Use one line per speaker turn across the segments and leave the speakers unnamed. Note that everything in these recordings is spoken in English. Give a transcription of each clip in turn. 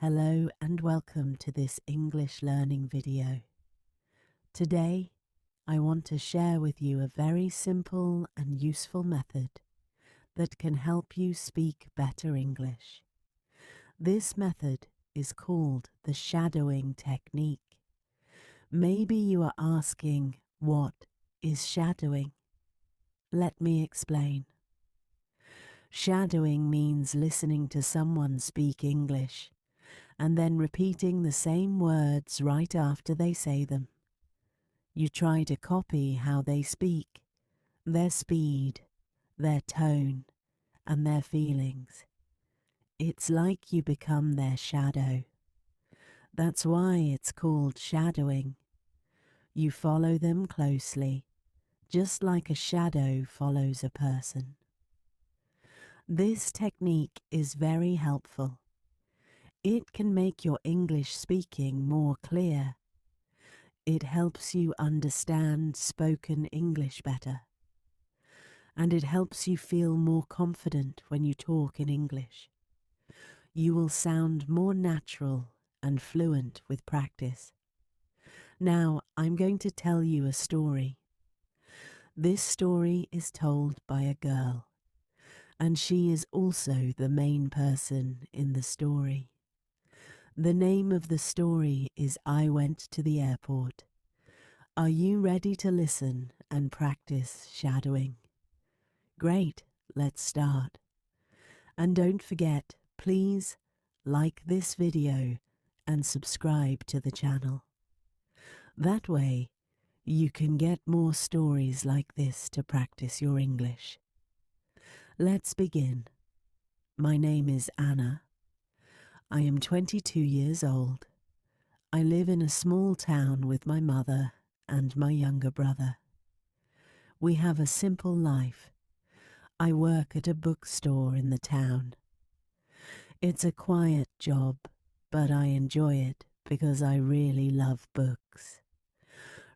Hello and welcome to this English learning video. Today, I want to share with you a very simple and useful method that can help you speak better English. This method is called the shadowing technique. Maybe you are asking, what is shadowing? Let me explain. Shadowing means listening to someone speak English and then repeating the same words right after they say them. You try to copy how they speak, their speed, their tone, and their feelings. It's like you become their shadow. That's why it's called shadowing. You follow them closely, just like a shadow follows a person. This technique is very helpful. It can make your English speaking more clear. It helps you understand spoken English better. And it helps you feel more confident when you talk in English. You will sound more natural and fluent with practice. Now, I'm going to tell you a story. This story is told by a girl, and she is also the main person in the story. The name of the story is I Went to the Airport. Are you ready to listen and practice shadowing? Great, let's start. And don't forget, please like this video and subscribe to the channel. That way, you can get more stories like this to practice your English. Let's begin. My name is Anna. I am 22 years old. I live in a small town with my mother and my younger brother. We have a simple life. I work at a bookstore in the town. It's a quiet job, but I enjoy it because I really love books.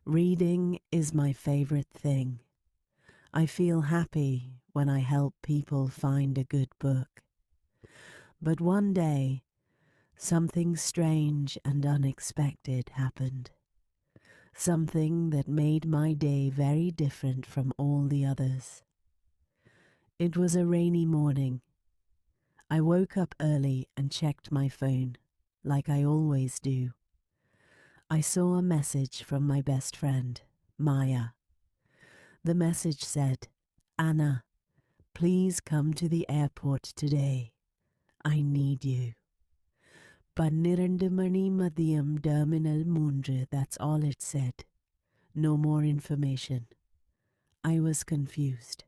Reading is my favorite thing. I feel happy when I help people find a good book. But one day, something strange and unexpected happened. Something that made my day very different from all the others. It was a rainy morning. I woke up early and checked my phone, like I always do. I saw a message from my best friend, Maya. The message said, Anna, please come to the airport today. I need you. Pannirandu Madhyam Terminal 3, that's all it said. No more information. I was confused.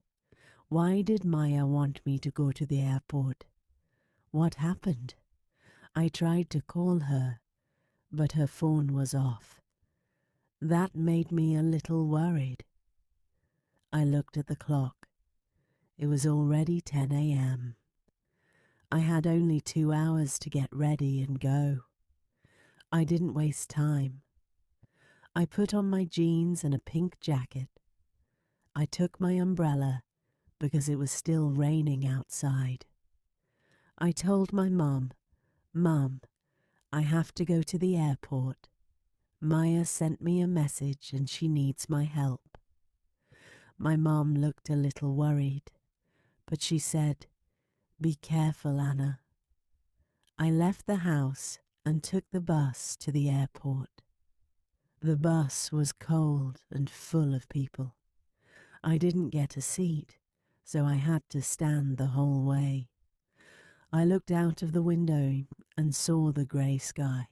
Why did Maya want me to go to the airport? What happened? I tried to call her, but her phone was off. That made me a little worried. I looked at the clock. It was already 10 a.m. I had only 2 hours to get ready and go. I didn't waste time. I put on my jeans and a pink jacket. I took my umbrella because it was still raining outside. I told my mum, Mum, I have to go to the airport. Maya sent me a message and she needs my help. My mum looked a little worried, but she said, Be careful, Anna. I left the house and took the bus to the airport. The bus was cold and full of people. I didn't get a seat, so I had to stand the whole way. I looked out of the window and saw the grey sky.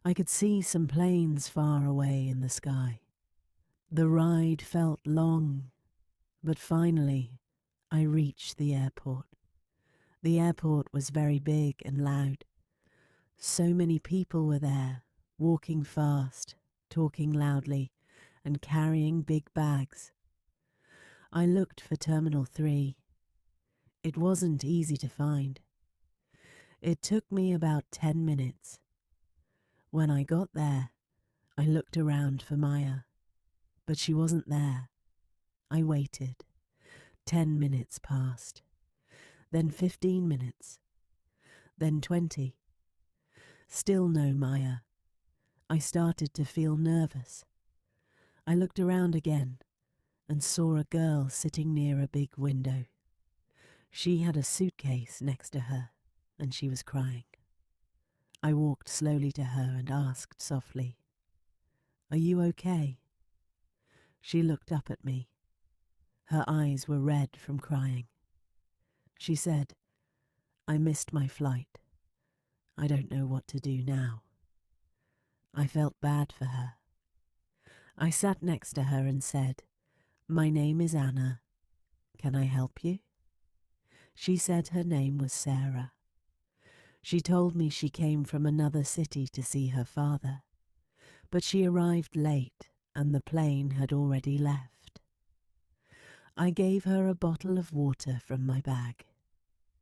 I could see some planes far away in the sky. The ride felt long, but finally I reached the airport. The airport was very big and loud. So many people were there, walking fast, talking loudly, and carrying big bags. I looked for Terminal 3. It wasn't easy to find. It took me about 10 minutes. When I got there, I looked around for Maya, but she wasn't there. I waited. 10 minutes passed. Then 15 minutes. Then 20. Still no Maya. I started to feel nervous. I looked around again and saw a girl sitting near a big window. She had a suitcase next to her and she was crying. I walked slowly to her and asked softly, "Are you okay?" She looked up at me. Her eyes were red from crying. She said, "I missed my flight. I don't know what to do now." I felt bad for her. I sat next to her and said, "My name is Anna. Can I help you?" She said her name was Sarah. She told me she came from another city to see her father, but she arrived late and the plane had already left. I gave her a bottle of water from my bag.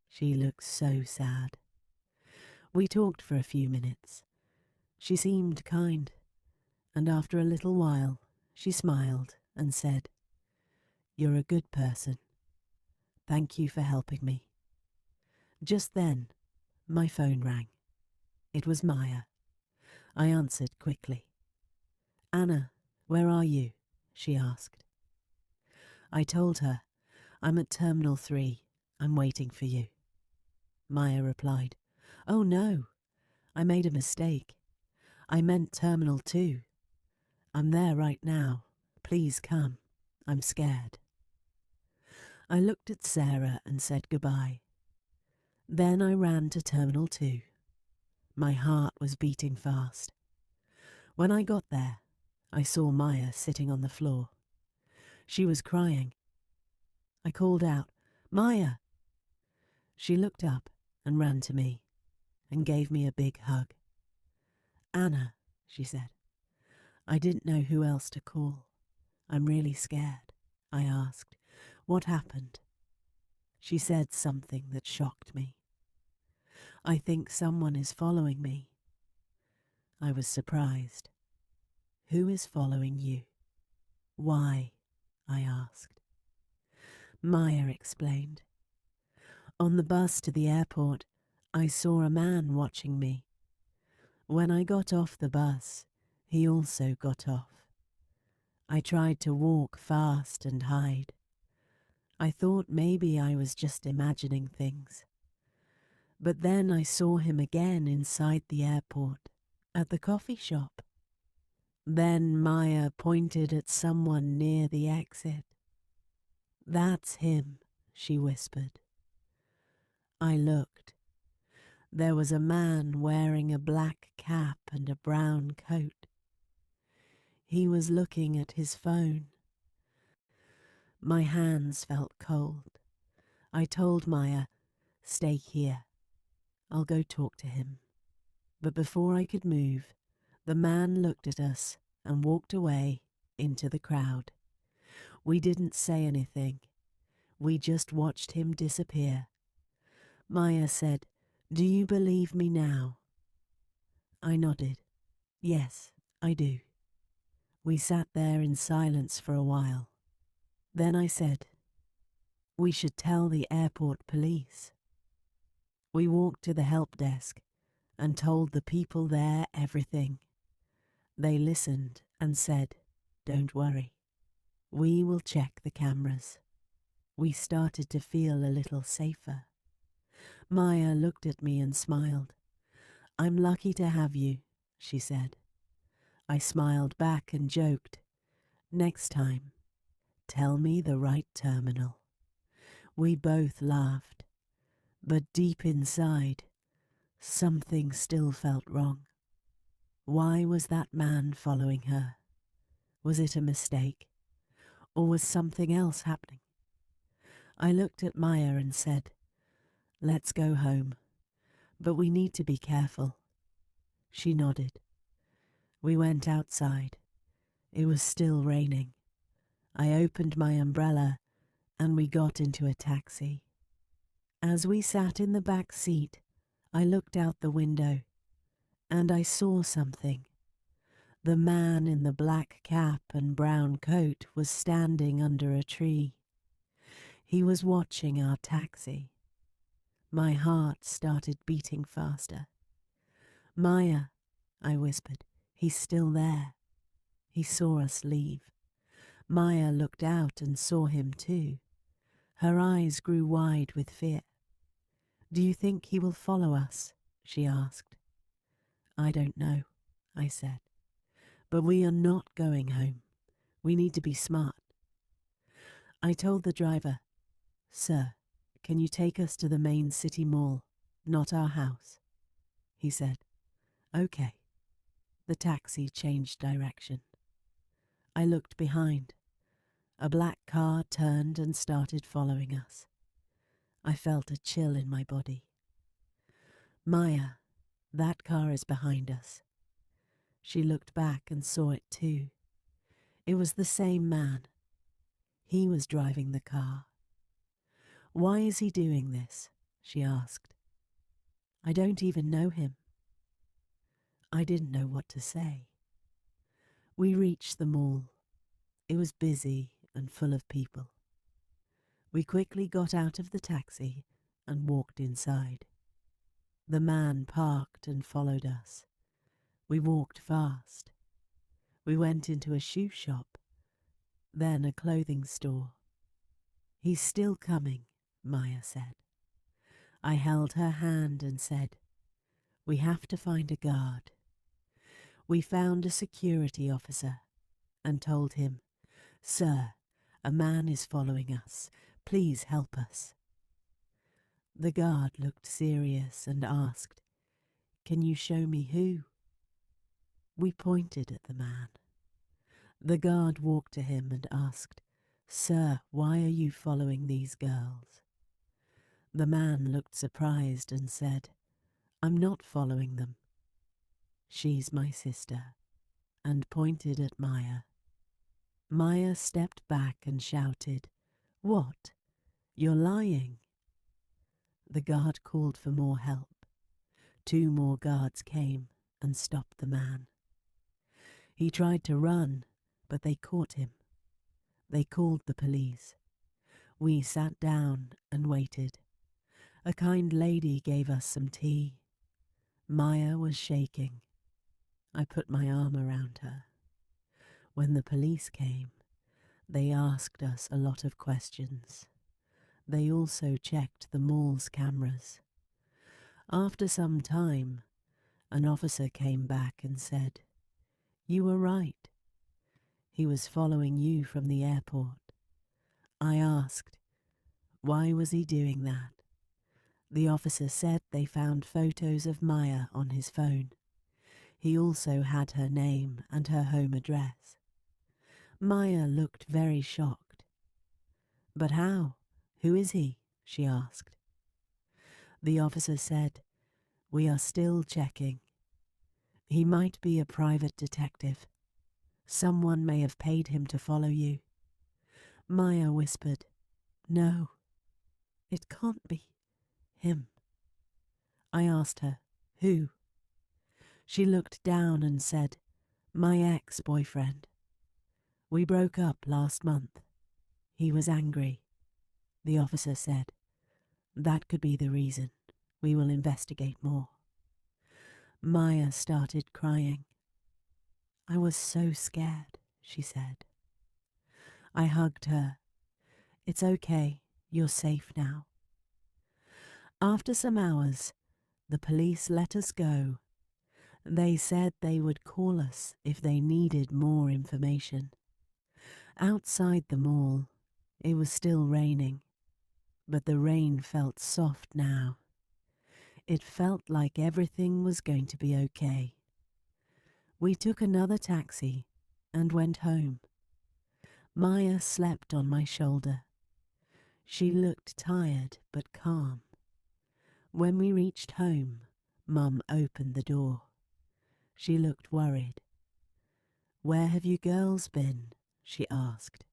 She looked so sad. We talked for a few minutes. She seemed kind, and after a little while she smiled and said, "You're a good person. Thank you for helping me." Just then, my phone rang. It was Maya. I answered quickly. "Anna, where are you?" she asked. I told her, "I'm at Terminal 3. I'm waiting for you." Maya replied, "Oh no, I made a mistake. I meant Terminal 2. I'm there right now. Please come. I'm scared." I looked at Sarah and said goodbye. Then I ran to Terminal 2. My heart was beating fast. When I got there, I saw Maya sitting on the floor. She was crying. I called out, "Maya!" She looked up and ran to me and gave me a big hug. "Anna," she said, "I didn't know who else to call. I'm really scared." I asked, "What happened?" She said something that shocked me. "I think someone is following me." I was surprised. "Who is following you?" "Why?" I asked. Maya explained. "On the bus to the airport, I saw a man watching me. When I got off the bus, he also got off. I tried to walk fast and hide. I thought maybe I was just imagining things. But then I saw him again inside the airport, at the coffee shop." Then Maya pointed at someone near the exit. "That's him," she whispered. I looked. There was a man wearing a black cap and a brown coat. He was looking at his phone. My hands felt cold. I told Maya, "Stay here. I'll go talk to him." But before I could move, the man looked at us and walked away into the crowd. We didn't say anything. We just watched him disappear. Maya said, "Do you believe me now?" I nodded. "Yes, I do." We sat there in silence for a while. Then I said, "We should tell the airport police." We walked to the help desk and told the people there everything. They listened and said, "Don't worry. We will check the cameras." We started to feel a little safer. Maya looked at me and smiled. "I'm lucky to have you," she said. I smiled back and joked, "Next time, tell me the right terminal." We both laughed, but deep inside, something still felt wrong. Why was that man following her? Was it a mistake? Or was something else happening? I looked at Maya and said, "Let's go home, but we need to be careful." She nodded. We went outside. It was still raining. I opened my umbrella and we got into a taxi. As we sat in the back seat, I looked out the window and I saw something. The man in the black cap and brown coat was standing under a tree. He was watching our taxi. My heart started beating faster. Maya, I whispered. He's still there. He saw us leave. Maya looked out and saw him too. Her eyes grew wide with fear. Do you think he will follow us? She asked. I don't know, I said. But we are not going home. We need to be smart. I told the driver, Sir, can you take us to the main city mall, not our house? He said, Okay. The taxi changed direction. I looked behind. A black car turned and started following us. I felt a chill in my body. Maya, that car is behind us. She looked back and saw it too. It was the same man. He was driving the car. Why is he doing this? She asked. I don't even know him. I didn't know what to say. We reached the mall. It was busy and full of people. We quickly got out of the taxi and walked inside. The man parked and followed us. We walked fast. We went into a shoe shop, then a clothing store. He's still coming, Maya said. I held her hand and said, We have to find a guard. We found a security officer and told him, Sir, a man is following us. Please help us. The guard looked serious and asked, Can you show me who? We pointed at the man. The guard walked to him and asked, Sir, why are you following these girls? The man looked surprised and said, I'm not following them. She's my sister, and pointed at Maya. Maya stepped back and shouted, What? You're lying. The guard called for more help. 2 more guards came and stopped the man. He tried to run, but they caught him. They called the police. We sat down and waited. A kind lady gave us some tea. Maya was shaking. I put my arm around her. When the police came, they asked us a lot of questions. They also checked the mall's cameras. After some time, an officer came back and said, You were right. He was following you from the airport. I asked, Why was he doing that? The officer said they found photos of Maya on his phone. He also had her name and her home address. Maya looked very shocked. But how? Who is he? She asked. The officer said, We are still checking. He might be a private detective. Someone may have paid him to follow you. Maya whispered, No, it can't be him. I asked her, Who? She looked down and said, My ex-boyfriend. We broke up last month. He was angry. The officer said, That could be the reason. We will investigate more. Maya started crying. I was so scared, she said. I hugged her. It's okay, you're safe now. After some hours, the police let us go. They said they would call us if they needed more information. Outside the mall, it was still raining, but the rain felt soft now. It felt like everything was going to be okay. We took another taxi and went home. Maya slept on my shoulder. She looked tired but calm. When we reached home, Mum opened the door. She looked worried. Where have you girls been? She asked.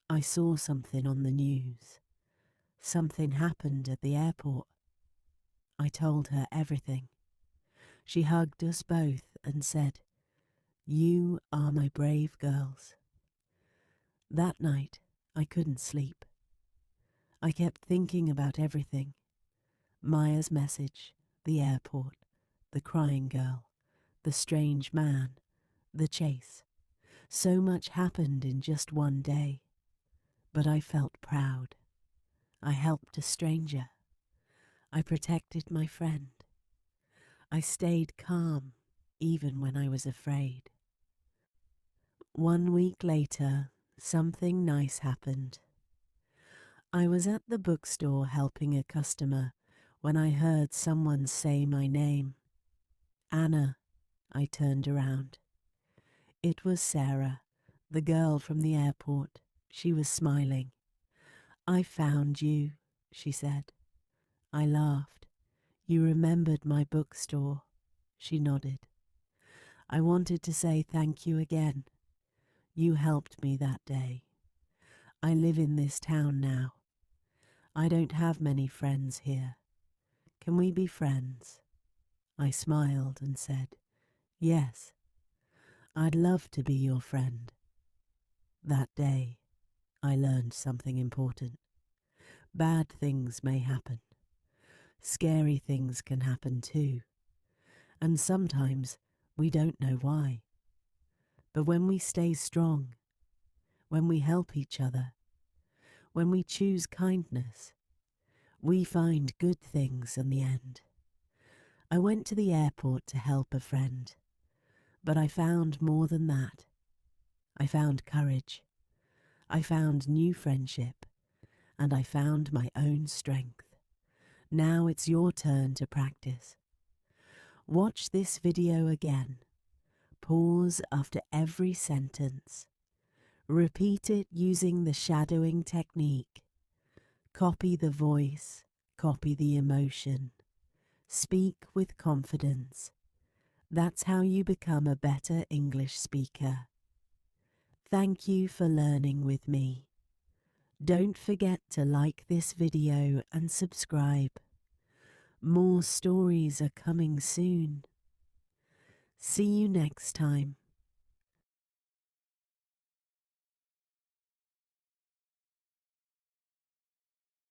I saw something on the news. Something happened at the airport. I told her everything. She hugged us both and said, You are my brave girls. That night, I couldn't sleep. I kept thinking about everything. Maya's message, the airport, the crying girl, the strange man, the chase. So much happened in just one day. But I felt proud. I helped a stranger. I protected my friend. I stayed calm, even when I was afraid. 1 week later, something nice happened. I was at the bookstore helping a customer when I heard someone say my name. Anna. I turned around. It was Sarah, the girl from the airport. She was smiling. I found you, she said. I laughed. You remembered my bookstore. She nodded. I wanted to say thank you again. You helped me that day. I live in this town now. I don't have many friends here. Can we be friends? I smiled and said, yes. I'd love to be your friend. That day, I learned something important. Bad things may happen. Scary things can happen too. And sometimes we don't know why. But when we stay strong, when we help each other, when we choose kindness, we find good things in the end. I went to the airport to help a friend, but I found more than that. I found courage. I found new friendship, and I found my own strength. Now it's your turn to practice. Watch this video again. Pause after every sentence. Repeat it using the shadowing technique. Copy the voice, copy the emotion. Speak with confidence. That's how you become a better English speaker. Thank you for learning with me. Don't forget to like this video and subscribe. More stories are coming soon. See you next time.